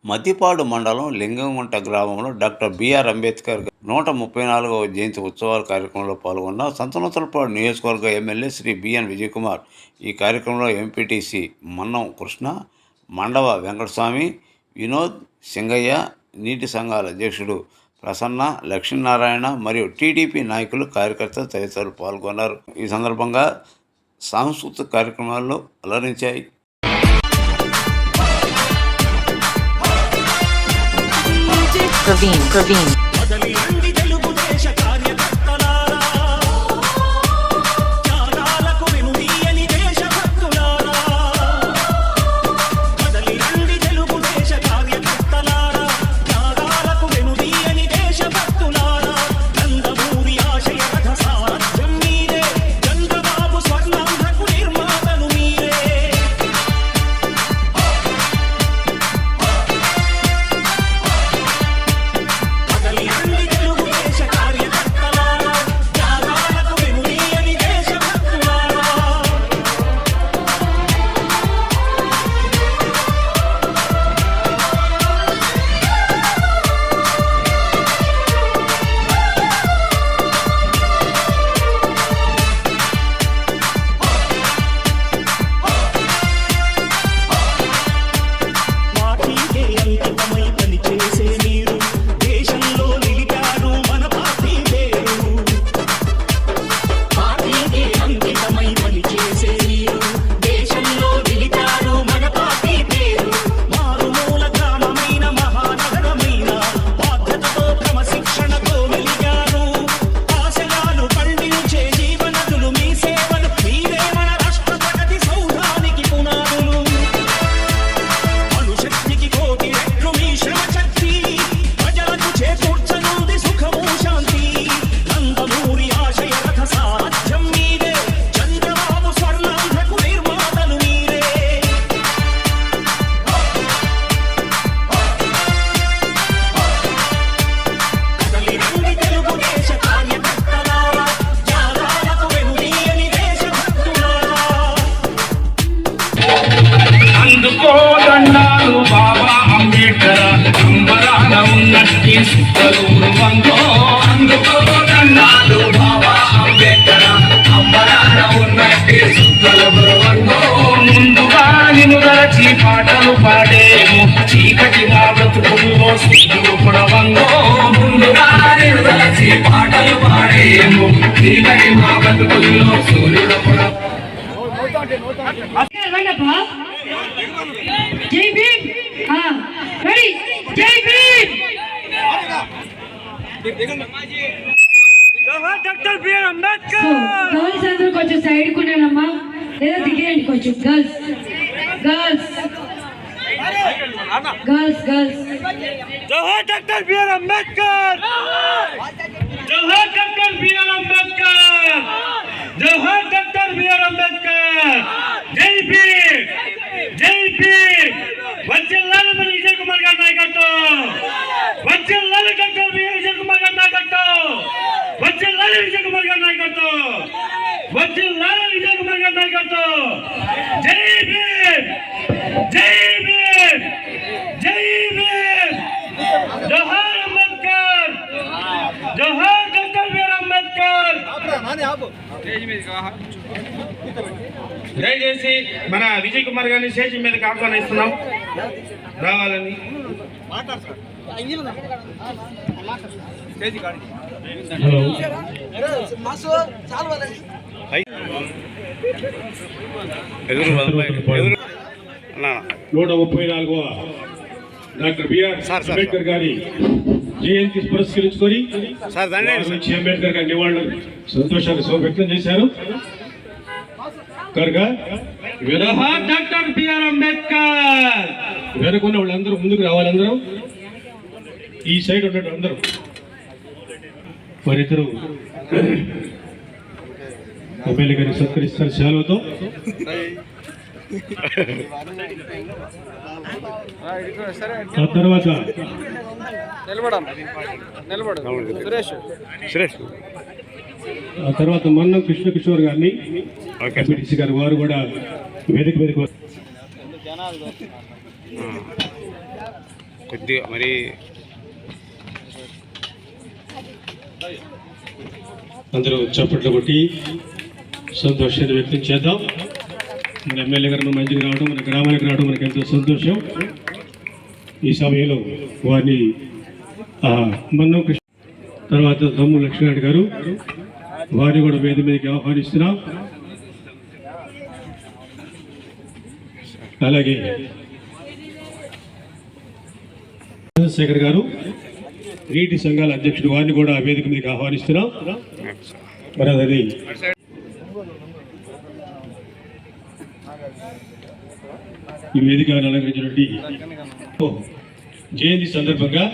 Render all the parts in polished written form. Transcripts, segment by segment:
మద్దిపాడు మండలం లింగంగుంట గ్రామంలో doctor BR Ambedkar 134వ జయంతి ఉత్సవాల కార్యక్రమంలో పాల్గొన్న సంతనూతలపాడు నియోజకవర్గ ఎమ్మెల్యే శ్రీ బిఎన్ విజయకుమార్. ఈ కార్యక్రమంలో ఎంపీటీసీ మన్నం కృష్ణ, మండవ వెంకటస్వామి, వినోద్, సింగయ్య, నీటి సంఘాల అధ్యక్షుడు ప్రసన్న, లక్ష్మీనారాయణ మరియు టీడీపీ నాయకులు, కార్యకర్తలు తదితరులు పాల్గొన్నారు. ఈ సందర్భంగా సాంస్కృతిక కార్యక్రమాల్లో అలరించాయి. Praveen. బాబా అంబేద్కర్ అంబరాన ఉన్నట్టి సుక్కలు వందో అందుకోదన్నాడు. బాబా అంబేద్కర్ అంబరాన ఉన్నట్టి సుక్కలు వందో ముందుగా నిన్ను గరచి పాటలు పాడేము చీకటి మా బ్రతుకుల్లో సూర్యుడు పొడవందో. ముందుగా నిన్ను గరచి పాటలు పాడేము చీకటి మా బ్రతుకుల్లో సూర్యుడు పొడవ. జై భీమ్. రెడీ, జై Bhim. Doctor BR Ambedkar. Girls అందరూ కొంచెం సైడ్ కున్నానమ్మా, లేదా దిగేయండి కొంచెం. గర్ల్స్ గర్ల్స్ గర్ల్స్ గర్ల్స్ జోహార్ డాక్టర్ బిఆర్ అంబేద్కర్. జోహార్ డాక్టర్ బిఆర్ అంబేద్కర్. జోహార్ డాక్టర్ బిఆర్ అంబేద్కర్. జై భీమ్, జై భీమ్. వర్ధిల్లాలి మన విజయ్ కుమార్ గారి నాయకత్వం. వర్ధిల్లాలి డాక్టర్ బిఆర్ విజయ్ కుమార్ గారి నాయకత్వం. వర్ధిల్లాలి విజయ్ కుమార్ గారి నాయకత్వం. వర్ధిల్లాలి విజయ్ కుమార్ గారి నాయకత్వం. జై భీమ్, జై భీమ్, జై భీమ్. జోహార్ అంబేద్కర్. జోహార్ డాక్టర్ బిఆర్ అంబేద్కర్. దయచేసి మన విజయ్ కుమార్ గారిని స్టేజ్ మీదకి ఆహ్వానిస్తున్నాం రావాలని. హలో, 134వ డాక్టర్ బిఆర్ అంబేద్కర్ గారి జయంతి పురస్కరించుకొని అంబేద్కర్ గారి నివాళులు సంతోషాన్ని వ్యక్తం చేశారు. Doctor BR Ambedkar. వెనుకున్న వాళ్ళందరూ ముందుకు రావాలి. అందరూ ఈ సైడ్ ఉన్నట్టు అందరూ వారిద్దరు ఎమ్మెల్యే గారిని సత్కరిస్తారు శాలువతో. ఆ తర్వాత ఆ తర్వాత మన్నం కృష్ణకిషోర్ గారిని ఎంపీటీసీ గారు వారు కూడా వేదిక మీదకి కొద్దిగా మరి అందరూ చప్పట్లు కొట్టి సంతోషాన్ని వ్యక్తం చేద్దాం. మన ఎమ్మెల్యే గారు మంచిగా రావడం, మన గ్రామానికి రావడం మనకు ఎంతో సంతోషం. ఈ సమయంలో వారిని మన్నం కృష్ణ తర్వాత దమ్ము లక్ష్మీనారాయణ గారు వారిని కూడా వేదిక మీదకి ఆహ్వానిస్తున్నాం. అలాగే చంద్రశేఖర్ గారు నీటి సంఘాల అధ్యక్షుడు వారిని కూడా వేదిక మీదకి ఆహ్వానిస్తున్నాం. మరి అది ఈ వేదికను అలంకరించినటువంటి జయంతి సందర్భంగా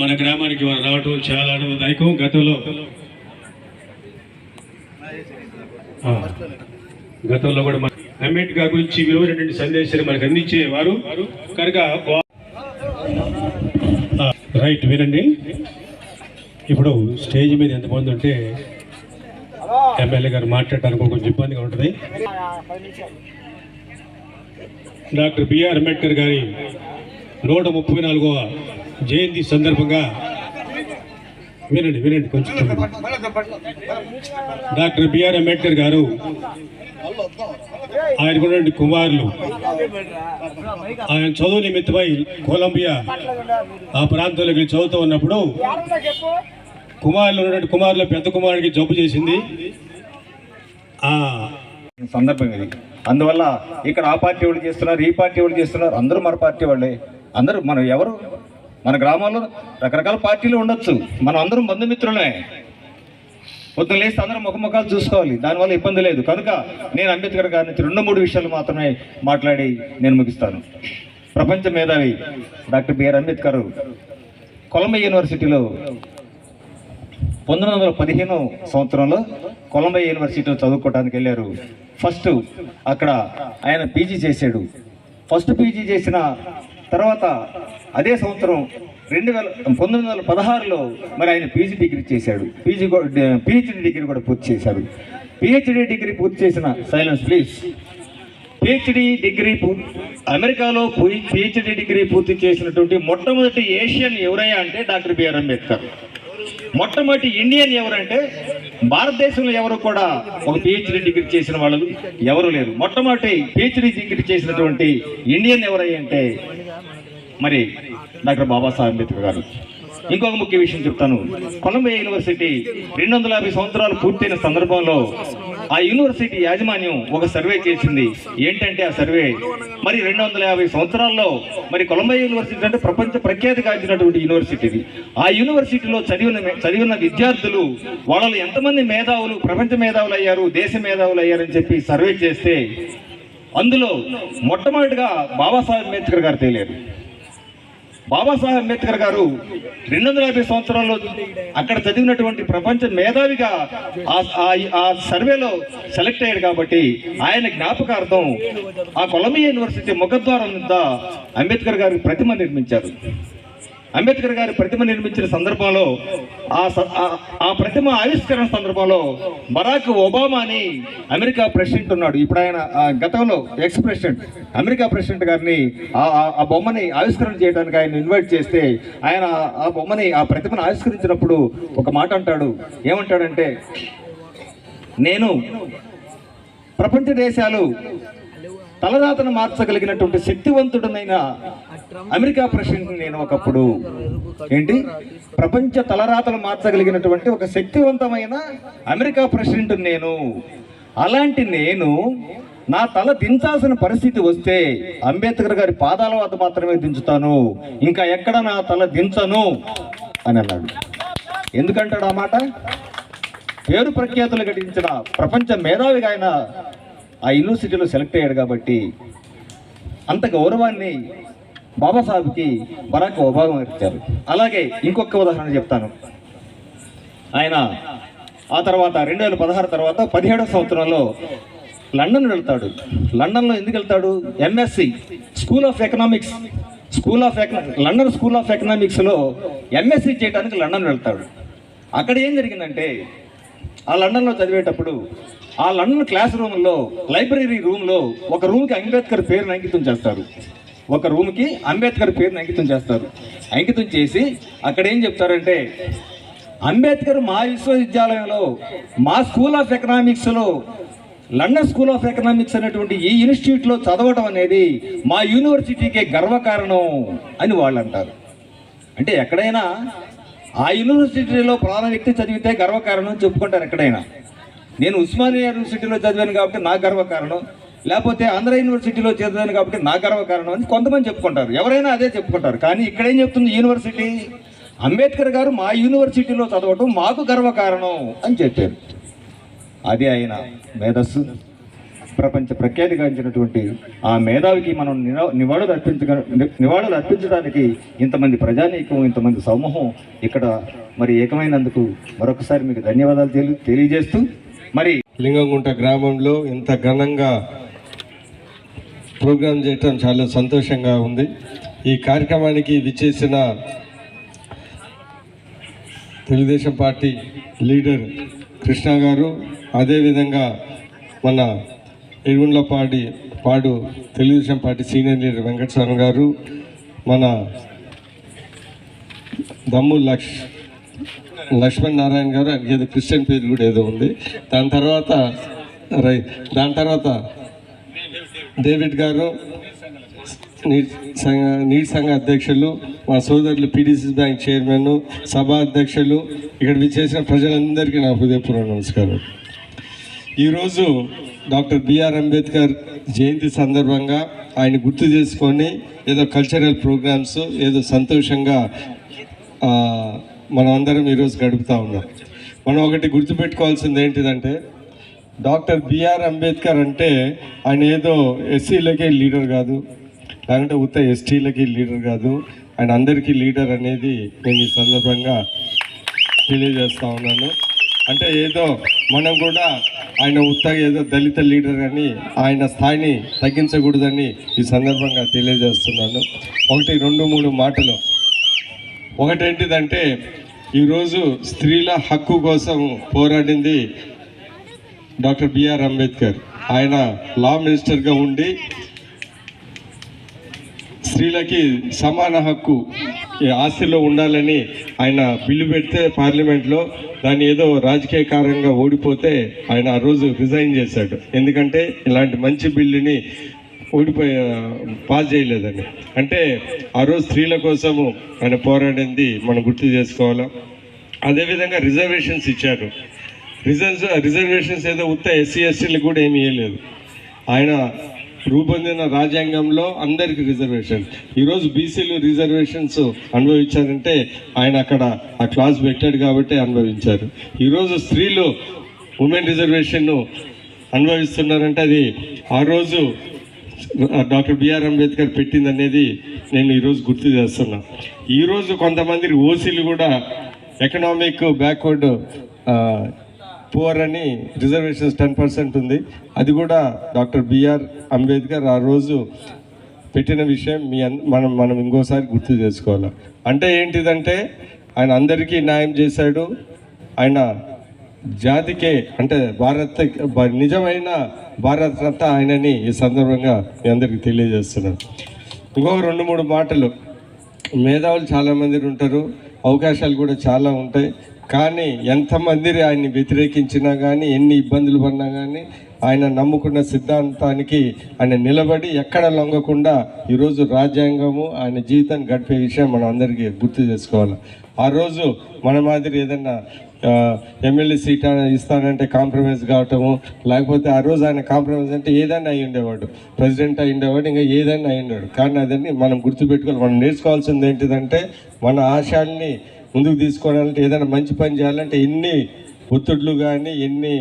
మన గ్రామానికి వారు రావడం చాలా ఆనందదాయకం. గతంలో కూడా మన అంబేద్కర్ గురించి విలువైనటువంటి సందేశాలు మనకు అందించేవారు కనుక రైట్ వినండి. ఇప్పుడు స్టేజ్ మీద ఎంతమంది ఉంటే ఎమ్మెల్యే గారు మాట్లాడటానికి కొంచెం ఇబ్బందిగా ఉంటుంది. డాక్టర్ బిఆర్ అంబేద్కర్ గారి 134వ జయంతి సందర్భంగా వినండి కొంచెం. డాక్టర్ బిఆర్ అంబేద్కర్ గారు ఆయనకున్నటువంటి కుమారులు ఆయన చదువు నిమిత్తమై కొలంబియా ఆ ప్రాంతంలోకి చదువుతూ ఉన్నప్పుడు కుమారుల పెద్ద కుమారుడికి జబ్బు చేసింది. సందర్భం ఇది. అందువల్ల ఇక్కడ ఆ పార్టీ వాళ్ళు చేస్తున్నారు, ఈ పార్టీ వాళ్ళు చేస్తున్నారు, అందరూ మన పార్టీ వాళ్ళే. అందరూ మనం ఎవరు మన గ్రామాల్లో రకరకాల పార్టీలు ఉండొచ్చు, మనం అందరం బంధుమిత్రులే. పొద్దున లేస్తే అందరం ముఖముఖాలు చూసుకోవాలి, దానివల్ల ఇబ్బంది లేదు. కనుక నేను అంబేద్కర్ గారి నుంచి 2-3 విషయాలు మాత్రమే మాట్లాడి నేను ముగిస్తాను. ప్రపంచ మేధావి డాక్టర్ బిఆర్ అంబేద్కర్ కొలంబియా యూనివర్సిటీలో 1915 సంవత్సరంలో కొలంబియా యూనివర్సిటీలో చదువుకోవడానికి వెళ్ళారు. ఫస్ట్ అక్కడ ఆయన పీజీ చేశాడు. ఫస్ట్ పీజీ చేసిన తర్వాత అదే సంవత్సరం 1916లో మరి ఆయన పీజీ డిగ్రీ చేశాడు. పిహెచ్డి డిగ్రీ కూడా పూర్తి చేశాడు. పిహెచ్డి డిగ్రీ పూర్తి చేసిన సైలెన్స్ ప్లీజ్. పిహెచ్డి డిగ్రీ అమెరికాలో పిహెచ్డి డిగ్రీ పూర్తి చేసినటువంటి మొట్టమొదటి ఏషియన్ ఎవరయ్యా అంటే డాక్టర్ బిఆర్ అంబేద్కర్. మొట్టమొదటి ఇండియన్ ఎవరంటే భారతదేశంలో ఎవరు కూడా ఒక పిహెచ్డి డిగ్రీ చేసిన వాళ్ళు ఎవరు లేరు. మొట్టమొదటి పిహెచ్డి డిగ్రీ చేసినటువంటి ఇండియన్ ఎవరయ్యా అంటే మరి డాక్టర్ బాబాసాహెబ్ అంబేద్కర్ గారు. ఇంకొక ముఖ్య విషయం చెప్తాను. కొలంబియా యూనివర్సిటీ 250 సంవత్సరాలు పూర్తయిన సందర్భంలో ఆ యూనివర్సిటీ యాజమాన్యం ఒక సర్వే చేసింది. ఏంటంటే ఆ సర్వే మరి 250 సంవత్సరాల్లో మరి కొలంబియా యూనివర్సిటీ అంటే ప్రపంచ ప్రఖ్యాతి గాంచినటువంటి యూనివర్సిటీ. ఆ యూనివర్సిటీలో చదివిన విద్యార్థులు వాళ్ళు ఎంతమంది మేధావులు, ప్రపంచ మేధావులు అయ్యారు, దేశ మేధావులు అయ్యారని చెప్పి సర్వే చేస్తే అందులో మొట్టమొదటిగా బాబాసాహెబ్ అంబేద్కర్ గారు తేలారు. బాబాసాహెబ్ అంబేద్కర్ గారు 250 సంవత్సరాల్లో అక్కడ చదివినటువంటి ప్రపంచ మేధావిగా ఆ సర్వేలో సెలెక్ట్ అయ్యాడు. కాబట్టి ఆయన జ్ఞాపకార్థం ఆ కొలంబియా యూనివర్సిటీ ముఖద్వారం వద్ద అంబేద్కర్ గారి ప్రతిమ నిర్మించారు. అంబేద్కర్ గారి ప్రతిమ నిర్మించిన సందర్భంలో ఆ ప్రతిమ ఆవిష్కరణ సందర్భంలో బరాక్ ఒబామా అని అమెరికా ప్రెసిడెంట్ ఉన్నాడు. ఇప్పుడు ఆయన గతంలో ఎక్స్ ప్రెసిడెంట్ అమెరికా ప్రెసిడెంట్ గారిని ఆ బొమ్మని ఆవిష్కరణ చేయడానికి ఆయన ఇన్వైట్ చేస్తే ఆయన ఆ బొమ్మని ఆ ప్రతిమను ఆవిష్కరించినప్పుడు ఒక మాట అంటాడు. ఏమంటాడంటే, నేను ప్రపంచ దేశాలు తలరాతను మార్చగలిగినటువంటి శక్తివంతుడనైన అమెరికా ప్రెసిడెంట్ నేను ఒకప్పుడు. ఏంటి? ప్రపంచ తలరాతలు మార్చగలిగినటువంటి ఒక శక్తివంతమైన అమెరికా ప్రెసిడెంట్ నేను. అలాంటి నేను నా తల దించాల్సిన పరిస్థితి వస్తే అంబేద్కర్ గారి పాదాల వద్ద మాత్రమే దించుతాను, ఇంకా ఎక్కడ నా తల దించను అని అన్నాడు. ఎందుకంటాడు ఆ మాట? పేరు ప్రఖ్యాతులు గడించిన ప్రపంచ మేధావిగా ఆయన ఆ యూనివర్సిటీలో సెలెక్ట్ అయ్యాడు. కాబట్టి అంత గౌరవాన్ని బాబాసాహెబ్కి బరాక్ ఒబామా ఇచ్చారు. అలాగే ఇంకొక ఉదాహరణ చెప్తాను. ఆయన ఆ తర్వాత 2016 తర్వాత 17వ సంవత్సరంలో లండన్ వెళ్తాడు. లండన్లో ఎందుకు వెళ్తాడు? ఎంఎస్సి లండన్ స్కూల్ ఆఫ్ ఎకనామిక్స్లో ఎంఎస్సి చేయడానికి లండన్ వెళ్తాడు. అక్కడ ఏం జరిగిందంటే, ఆ లండన్లో చదివేటప్పుడు ఆ లండన్ క్లాస్ రూమ్లో లైబ్రరీ రూమ్లో ఒక రూమ్కి అంబేద్కర్ పేరుని అంకితం చేస్తారు. ఒక రూమ్కి అంబేద్కర్ పేరుని అంకితం చేస్తారు. అంకితం చేసి అక్కడ ఏం చెప్తారంటే, అంబేద్కర్ మా విశ్వవిద్యాలయంలో, మా స్కూల్ ఆఫ్ ఎకనామిక్స్లో, లండన్ స్కూల్ ఆఫ్ ఎకనామిక్స్ అనేటువంటి ఈ ఇన్స్టిట్యూట్లో చదవటం అనేది మా యూనివర్సిటీకే గర్వకారణం అని వాళ్ళు అంటారు. అంటే ఎక్కడైనా ఆ యూనివర్సిటీలో ప్రధాన వ్యక్తి చదివితే గర్వకారణం అని చెప్పుకుంటారు. ఎక్కడైనా నేను ఉస్మానియా యూనివర్సిటీలో చదివాను కాబట్టి నా గర్వకారణం, లేకపోతే ఆంధ్ర యూనివర్సిటీలో చదివాను కాబట్టి నా గర్వకారణం అని కొంతమంది చెప్పుకుంటారు. ఎవరైనా అదే చెప్పుకుంటారు. కానీ ఇక్కడేం చెప్తుంది యూనివర్సిటీ, అంబేద్కర్ గారు మా యూనివర్సిటీలో చదవటం మాకు గర్వకారణం అని చెప్పారు. అది ఆయన మేధస్సు. ప్రపంచ ప్రఖ్యాతిగాంచినటువంటి ఆ మేధావికి మనం నివాళులు అర్పించడానికి ఇంతమంది ప్రజానీకం, ఇంతమంది సమూహం ఇక్కడ మరి ఏకమైనందుకు మరొకసారి మీకు ధన్యవాదాలు తెలియజేస్తూ, మరి లింగంగుంట గ్రామంలో ఇంత ఘనంగా ప్రోగ్రాం చేయటం చాలా సంతోషంగా ఉంది. ఈ కార్యక్రమానికి విచ్చేసిన తెలుగుదేశం పార్టీ లీడర్ కృష్ణ గారు, అదేవిధంగా మన పాడు Telugu Desam party senior leader Venkataswamy గారు, మన దమ్ము లక్ష్మణ్ నారాయణ గారు, ఏదో క్రిస్టియన్ పేరు కూడా ఏదో ఉంది, దాని తర్వాత డేవిడ్ గారు, నీటి సంఘ అధ్యక్షులు, మా సోదరులు పీడీసీ బ్యాంక్ చైర్మన్, సభా అధ్యక్షులు, ఇక్కడ విచ్చేసిన ప్రజలందరికీ నా హృదయపూర్వక నమస్కారం. ఈరోజు డాక్టర్ బిఆర్ అంబేద్కర్ జయంతి సందర్భంగా ఆయన గుర్తు చేసుకొని ఏదో కల్చరల్ ప్రోగ్రామ్స్ ఏదో సంతోషంగా మనం అందరం ఈరోజు గడుపుతూ ఉన్నాం. మనం ఒకటి గుర్తుపెట్టుకోవాల్సింది ఏంటిదంటే, డాక్టర్ బిఆర్ అంబేద్కర్ అంటే ఆయన ఏదో ఎస్సీలకే లీడర్ కాదు, లేకుంటే ఉత్త ఎస్టీలకి లీడర్ కాదు, ఆయన అందరికీ లీడర్ అనేది నేను ఈ సందర్భంగా తెలియజేస్తూ ఉన్నాను. అంటే ఏదో మనం కూడా ఆయన ఉత్తగా ఏదో దళిత లీడర్ అని ఆయన స్థాయిని తగ్గించకూడదని ఈ సందర్భంగా తెలియజేస్తున్నాను. 2-3 మాటలు. ఒకటేంటిదంటే, ఈరోజు స్త్రీల హక్కు కోసం పోరాడింది డాక్టర్ బిఆర్ అంబేద్కర్. ఆయన లా మినిస్టర్గా ఉండి స్త్రీలకి సమాన హక్కు ఆస్తిలో ఉండాలని ఆయన బిల్లు పెడితే పార్లమెంట్లో, దాన్ని ఏదో రాజకీయ కారణంగా ఓడిపోతే ఆయన ఆ రోజు రిజైన్ చేశాడు. ఎందుకంటే ఇలాంటి మంచి బిల్లుని పాస్ చేయలేదని. అంటే ఆ రోజు స్త్రీల కోసము ఆయన పోరాడింది మనం గుర్తు చేసుకోవాలి. అదేవిధంగా రిజర్వేషన్స్ ఇచ్చారు. రిజర్వేషన్స్ ఏదో ఉత్త ఎస్సీ ఎస్టీలకు కూడా ఏమీ ఇవ్వలేదు. ఆయన రూపొందిన రాజ్యాంగంలో అందరికి రిజర్వేషన్. ఈరోజు బీసీలు రిజర్వేషన్స్ అనుభవించారంటే ఆయన అక్కడ ఆ క్లాస్ పెట్టాడు కాబట్టి అనుభవించారు. ఈరోజు స్త్రీలు ఉమెన్ రిజర్వేషన్ను అనుభవిస్తున్నారంటే అది ఆ రోజు డాక్టర్ బిఆర్ అంబేద్కర్ పెట్టింది అనేది నేను ఈరోజు గుర్తు చేస్తున్నా. ఈరోజు కొంతమంది ఓసీలు కూడా ఎకనామిక్ బ్యాక్వర్డ్ పువర్ అని రిజర్వేషన్స్ 10% ఉంది. అది కూడా డాక్టర్ బిఆర్ అంబేద్కర్ ఆ రోజు పెట్టిన విషయం మనం ఇంకోసారి గుర్తు చేసుకోవాలి. అంటే ఏంటిదంటే, ఆయన అందరికీ న్యాయం చేశాడు. ఆయన జాతికే, అంటే నిజమైన భారత రత్న ఆయనని ఈ సందర్భంగా మీ అందరికీ తెలియజేస్తున్నాను. ఇంకొక 2-3 మాటలు. మేధావులు చాలామంది ఉంటారు, అవకాశాలు కూడా చాలా ఉంటాయి. కానీ ఎంతమంది ఆయన్ని వ్యతిరేకించినా కానీ, ఎన్ని ఇబ్బందులు పడినా కానీ, ఆయన నమ్ముకున్న సిద్ధాంతానికి ఆయన నిలబడి ఎక్కడ లొంగకుండా ఈరోజు రాజ్యాంగము ఆయన జీవితాన్ని గడిపే విషయం మనం అందరికీ గుర్తు చేసుకోవాలి. ఆ రోజు మన మాదిరి ఏదన్నా ఎమ్మెల్యే సీట్ ఇస్తానంటే కాంప్రమైజ్ కావటము, లేకపోతే ఆ రోజు ఆయన కాంప్రమైజ్ అంటే ఏదైనా అయి ఉండేవాడు, ప్రెసిడెంట్ అయి ఉండేవాడు, ఇంకా ఏదైనా అయి ఉండేవాడు. కానీ అదని మనం గుర్తుపెట్టుకోవాలి. మనం నేర్చుకోవాల్సింది ఏంటిదంటే, మన ఆశయాల్ని ముందుకు తీసుకోవాలంటే, ఏదైనా మంచి పని చేయాలంటే ఎన్ని ఒత్తిడులు కానీ, ఎన్ని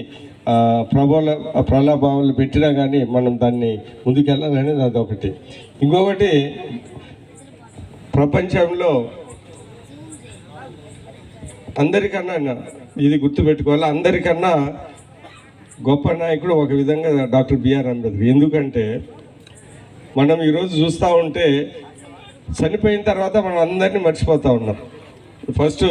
ప్రలోభావాలు పెట్టినా కానీ మనం దాన్ని ముందుకెళ్ళాలనేది అదొకటి. ఇంకొకటి, ప్రపంచంలో అందరికన్నా ఇది గుర్తుపెట్టుకోవాలి, అందరికన్నా గొప్ప నాయకుడు ఒక విధంగా డాక్టర్ బిఆర్ అంబేద్కర్. ఎందుకంటే మనం ఈరోజు చూస్తూ ఉంటే చనిపోయిన తర్వాత మనం అందరినీ మర్చిపోతూ ఉన్నాం. ఫస్ట్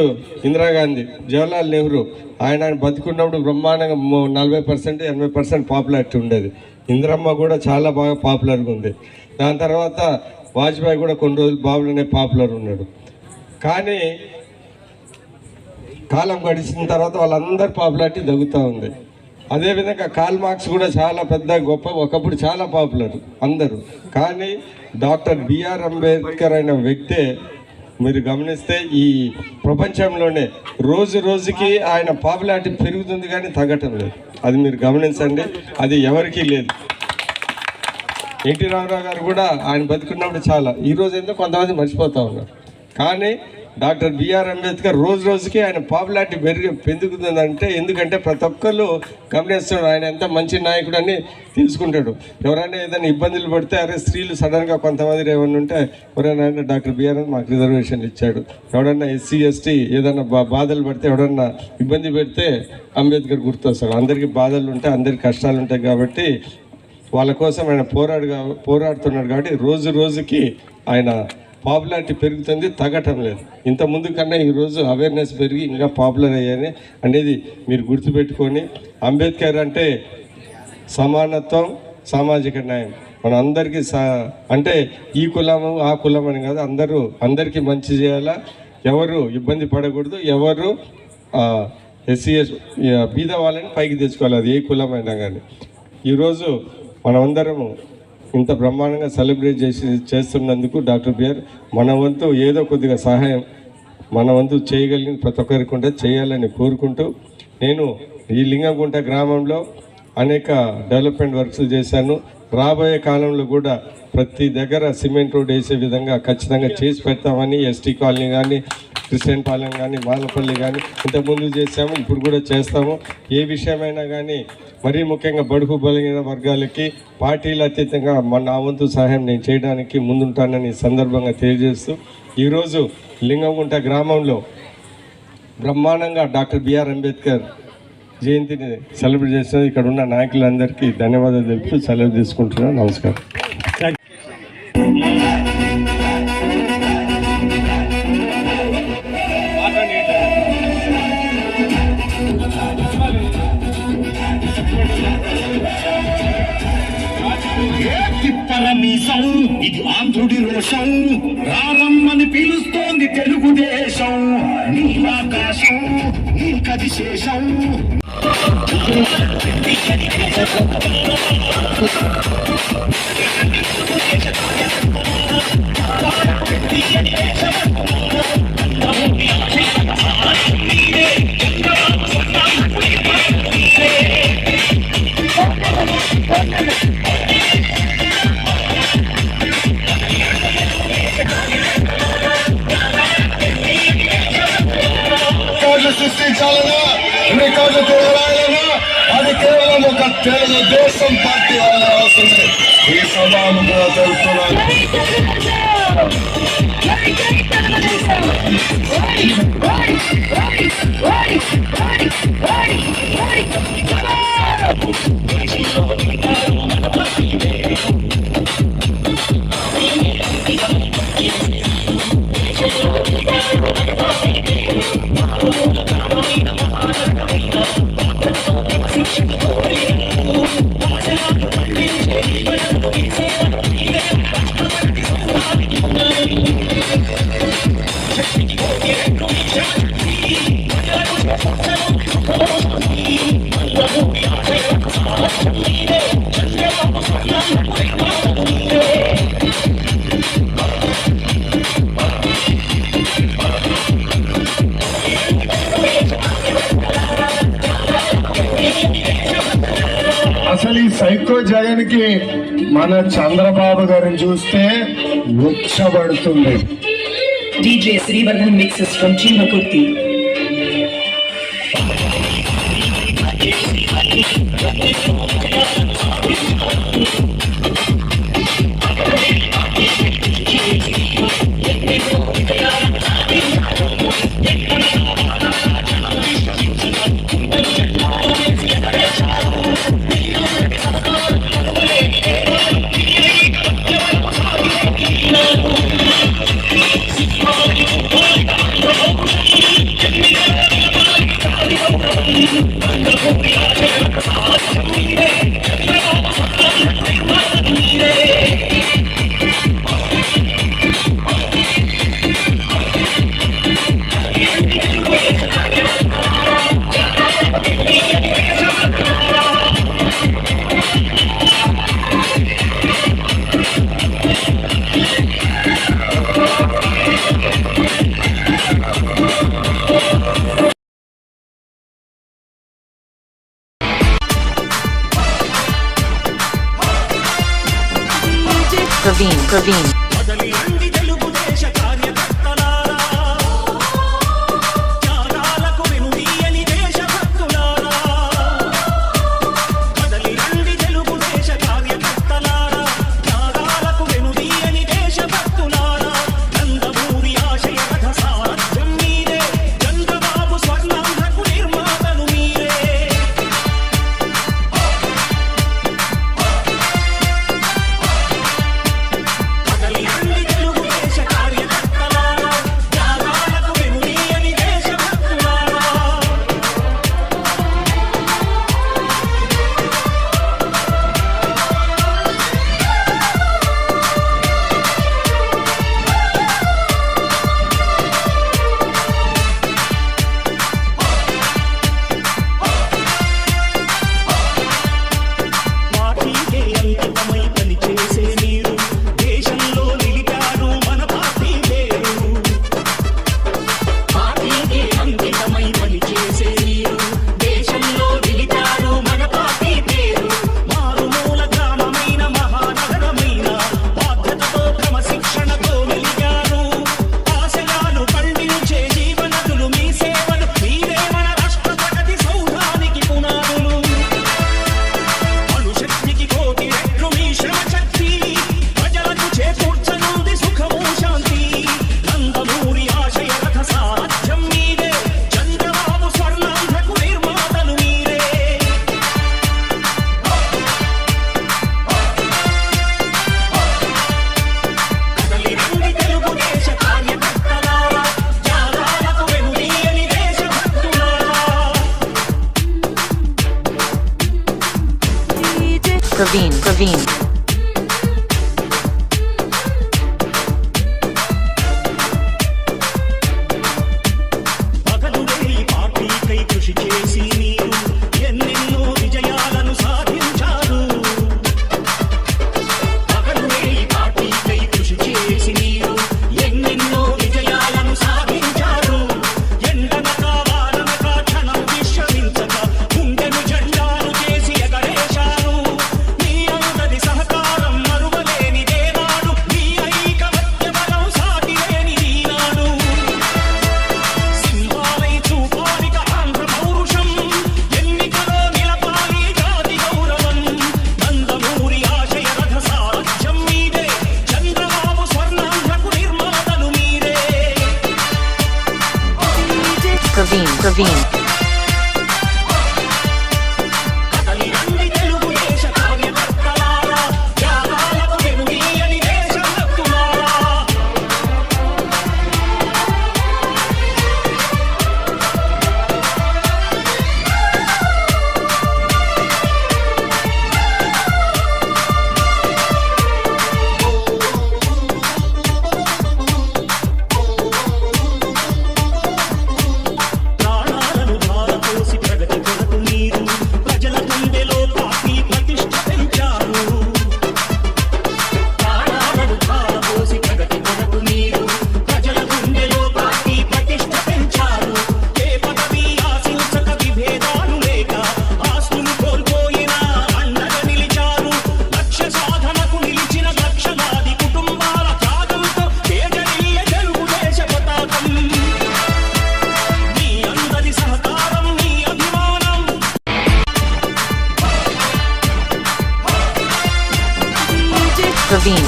ఇందిరాగాంధీ, జవహర్లాల్ నెహ్రూ, ఆయన బతికున్నప్పుడు బ్రహ్మాండంగా 40% 80% పాపులారిటీ ఉండేది. ఇందిరమ్మ కూడా చాలా బాగా పాపులర్గా ఉంది. దాని తర్వాత వాజ్పేయి కూడా కొన్ని రోజులు బాబులోనే పాపులర్ ఉన్నాడు. కానీ కాలం గడిచిన తర్వాత వాళ్ళందరి పాపులారిటీ తగ్గుతూ ఉంది. అదేవిధంగా కాల్ మార్క్స్ కూడా చాలా పెద్ద గొప్ప, ఒకప్పుడు చాలా పాపులర్ అందరూ. కానీ డాక్టర్ బిఆర్ అంబేద్కర్ అయిన వ్యక్తే మీరు గమనిస్తే ఈ ప్రపంచంలోనే రోజు రోజుకి ఆయన పాపులారిటీ పెరుగుతుంది కానీ తగ్గటం లేదు. అది మీరు గమనించండి, అది ఎవరికీ లేదు. ఎన్టీ రామారావు గారు కూడా ఆయన బతుకున్నప్పుడు చాలా, ఈరోజు ఏంటో కొంతమంది మర్చిపోతూ ఉన్నారు. కానీ డాక్టర్ బిఆర్ అంబేద్కర్ రోజు రోజుకి ఆయన పాపులారిటీ పెరుగుతుందంటే ఎందుకంటే ప్రతి ఒక్కళ్ళు గమనిస్తున్నాడు ఆయన ఎంత మంచి నాయకుడు అని తెలుసుకుంటాడు. ఎవరైనా ఏదైనా ఇబ్బందులు పడితే అరే స్త్రీలు సడన్గా కొంతమంది ఏమన్నా ఉంటే ఎవరైనా డాక్టర్ బిఆర్ మాకు రిజర్వేషన్లు ఇచ్చాడు, ఎవడన్నా ఎస్సీ ఎస్టీ ఏదైనా బాధలు పడితే ఎవడన్నా ఇబ్బంది పెడితే అంబేద్కర్ గుర్తొస్తాడు. అందరికీ బాధలు ఉంటాయి, అందరికీ కష్టాలు ఉంటాయి కాబట్టి వాళ్ళ కోసం ఆయన పోరాడుతున్నాడు. కాబట్టి రోజు రోజుకి ఆయన పాపులారిటీ పెరుగుతుంది, తగ్గటం లేదు. ఇంత ముందు కన్నా ఈరోజు అవేర్నెస్ పెరిగి ఇంకా పాపులర్ అయ్యాయని అనేది మీరు గుర్తుపెట్టుకొని, అంబేద్కర్ అంటే సమానత్వం, సామాజిక న్యాయం. మన అందరికీ అంటే ఈ కులము ఆ కులం అని కాదు, అందరికీ మంచి చేయాలా, ఎవరు ఇబ్బంది పడకూడదు, ఎవరు ఎస్సీఎస్ బీద వాళ్ళని పైకి తెచ్చుకోవాలి, అది ఏ కులమైనా కానీ. ఈరోజు మనమందరము ఇంత బ్రహ్మాండంగా సెలబ్రేట్ చేస్తున్నందుకు డాక్టర్ బిఆర్ మన వంతు ఏదో కొద్దిగా సహాయం మన వంతు చేయగలిగిన ప్రతి ఒక్కరికి ఉంటే చేయాలని కోరుకుంటూ, నేను ఈ లింగంగుంట గ్రామంలో అనేక డెవలప్మెంట్ వర్క్స్ చేశాను. రాబోయే కాలంలో కూడా ప్రతి దగ్గర సిమెంట్ రోడ్ వేసే విధంగా ఖచ్చితంగా చేసి పెడతామని, ఎస్టీ కాలనీ కానీ, క్రిస్టియన్ పాలెం కానీ, మాలపల్లి కానీ ఇంతకుముందు చేసాము, ఇప్పుడు కూడా చేస్తాము. ఏ విషయమైనా కానీ మరీ ముఖ్యంగా బడుగు బలహీన వర్గాలకి పార్టీలు అతీతంగా నా వంతు సహాయం నేను చేయడానికి ముందుంటానని సందర్భంగా తెలియజేస్తూ, ఈరోజు లింగంగుంట గ్రామంలో బ్రహ్మాండంగా డాక్టర్ బిఆర్ అంబేద్కర్ జయంతిని సెలబ్రేట్ చేస్తున్నారు. ఇక్కడ ఉన్న నాయకులందరికీ ధన్యవాదాలు తెలుపుతూ సెలవు తీసుకుంటున్నాను. నమస్కారం. ఇది ఆంధ్రుడి రోషం, రారమ్మని పిలుస్తోంది తెలుగుదేశం. నీలాకాశం నీ కది శేషం. సృష్టించాలన్నా, రికార్డు తోడాలన్నా అది కేవలం ఒక తెలుగుదేశం పార్టీ వల్ల అవుతుంది. ఈ సభాముఖంగా తెలుపుతున్నాను. అసలు ఈ సైకో జగన్ కి మన చంద్రబాబు గారిని చూస్తే ఉచ్చబడుతుంది. DJ Srivardan mixes from Chimbakurti. Praveen. Praveen. Praveen.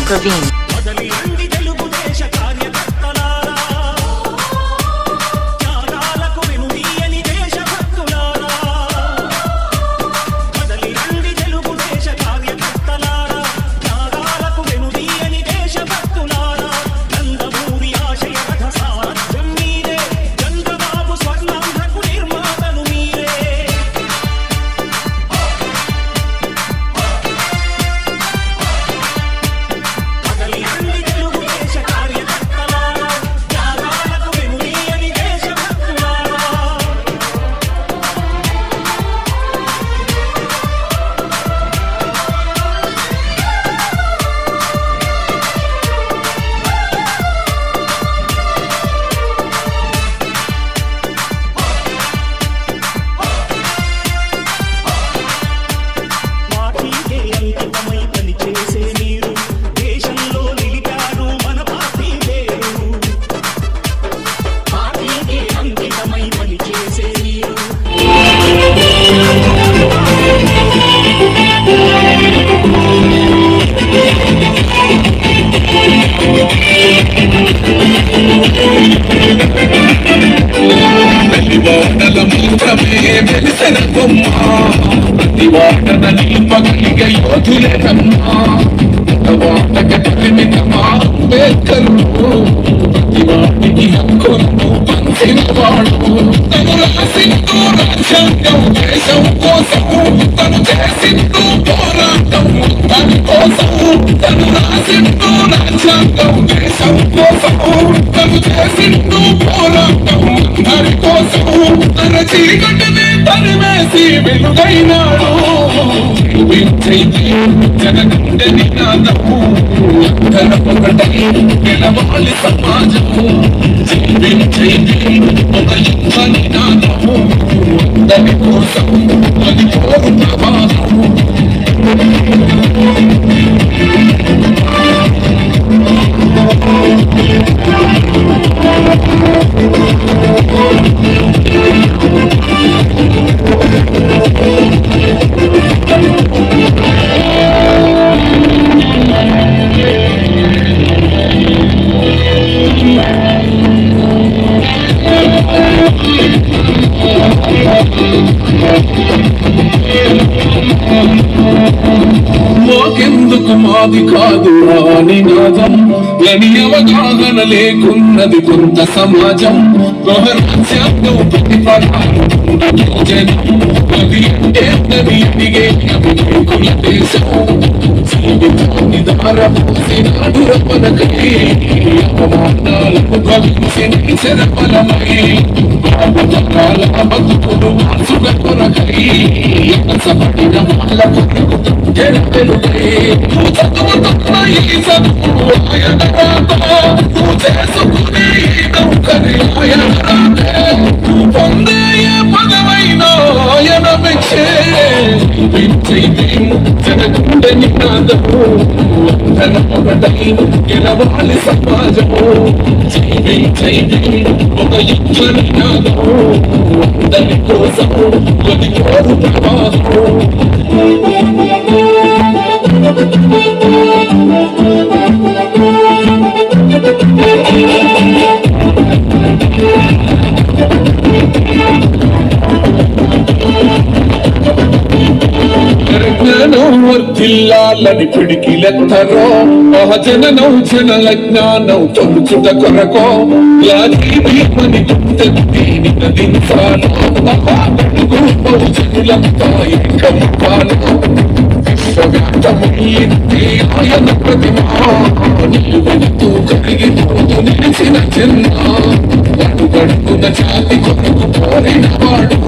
Praveen. మంత్రమే వెలిసిన బొమ్మ ప్రతి వాటన నింపగలిగ యోధులేనమ్మా వాటక పరిమితమా అంబేద్కర్ ప్రతి వాటికి హక్కులను పంచిన వాడు తను రాసిందో రాజ్యాంగం దేశం కోసం తను చేసిందో పోరాటం దాని కోసం తను రాసిందో రాజ్యాంగం దేశం కోసం తను చేసిందో పోరాటం దాని కోసం తన చీకటిని తరివేసి వెలుగైనాడు జగనుండే నినాదము తన ఒకటై నిలవాలి సమాజము జీవించే ఒక యుద్ధ నినాదము దాని కోసం అది కోరు ప్రవాహము మాకెందుకు మాది కాదు ఆ నినాదం లేని అవగాహన లేకున్నది కొంత సమాజం రాజ్యాంగం ప్రతిపాదన అది అంటే అడిగే కుల దేశం జీవితాన్ని దారపోసినాడు రపనకై అవమానాలకు భవించిన శరఫలమై బాబుతకాల బతుకులు వాసుల కొరకై సపడిన వాళ్ళ కొరకు వెలుగై నువ్వు చదువుతున్న ఈ చదువు ఆయన నువ్వు చేసుకునే ఈ నౌకరి ఆయన నువ్వు పొందే పదమైన ఆయన మెచ్చే జగనుండే నినాదము తన ఒకటై గెలవాలి సమాజము జీవించే ఒక యుద్ధ నినాదము దాని కోసము అది కోరు ప్రవాహము వర్ధిల్లాలని పిడికిలెత్తరో మహజననం జనల జ్ఞానం తొలుచుట కొరకో లాజీ భీమని గుర్తెత్తి నినదించాలో బహుజనులంతా ఏకముఖాలో విశ్వవ్యాప్తమయ్యింది ఆయన ప్రతిమ నిలువెడుతూ కలిగిపోతూ నిలిచిన చిన్న అడుగడుగున జాతి కొరకు పోరిన వాడు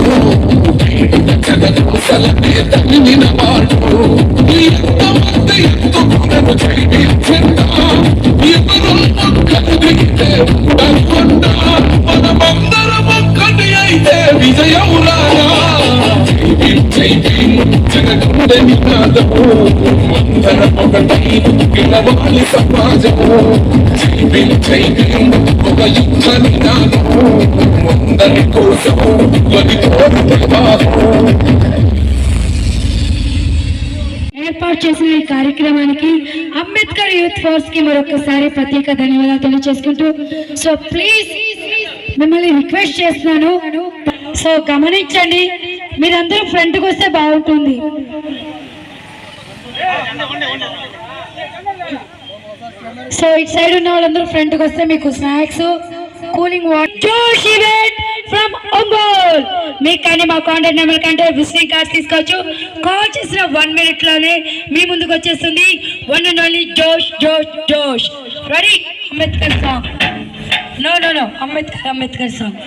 జగన్సలనే తగిలిన వాడు ఎంతమంది ఎందుకునను జీవించిందా ఎవరు ఒక్కడితే ఉండకుండా మనమందరం ఒక్కటి అయితే విజయం రాగా జగనుండే నినాదము అందరం ఒకటై గెలవాలి సమాజము జీవించే ఒక యుద్ధ నినాదము అందరి కోసము అది కోరు ప్రవాహము ఏర్పాటు చేసిన ఈ కార్యక్రమానికి అంబేద్కర్ యూత్ ఫోర్స్ కి మరొకసారి ప్రత్యేక ధన్యవాదాలు తెలియజేసుకుంటూ సో ప్లీజ్ మిమ్మల్ని రిక్వెస్ట్ చేస్తున్నాను సో గమనించండి మీరందరూ ఫ్రంట్కి వస్తే బాగుంటుంది సో ఇటు సైడ్ ఉన్న వాళ్ళందరూ ఫ్రంట్కి వస్తే మీకు స్నాక్స్ కూలింగ్ వాటర్ జోష్ ఈవెంట్ ఫ్రమ్ ఒంగోల్ మీకు కానీ మా కాంటాక్ట్ నెంబర్ కంటే విజిటింగ్ కార్డ్స్ తీసుకోవచ్చు కాల్ చేసిన 1 minute లోనే మీ ముందుకు వచ్చేస్తుంది వన్ అండ్ ఓన్లీ జోష్ జోష్ జోష్ ready Ambedkar song no Ambedkar song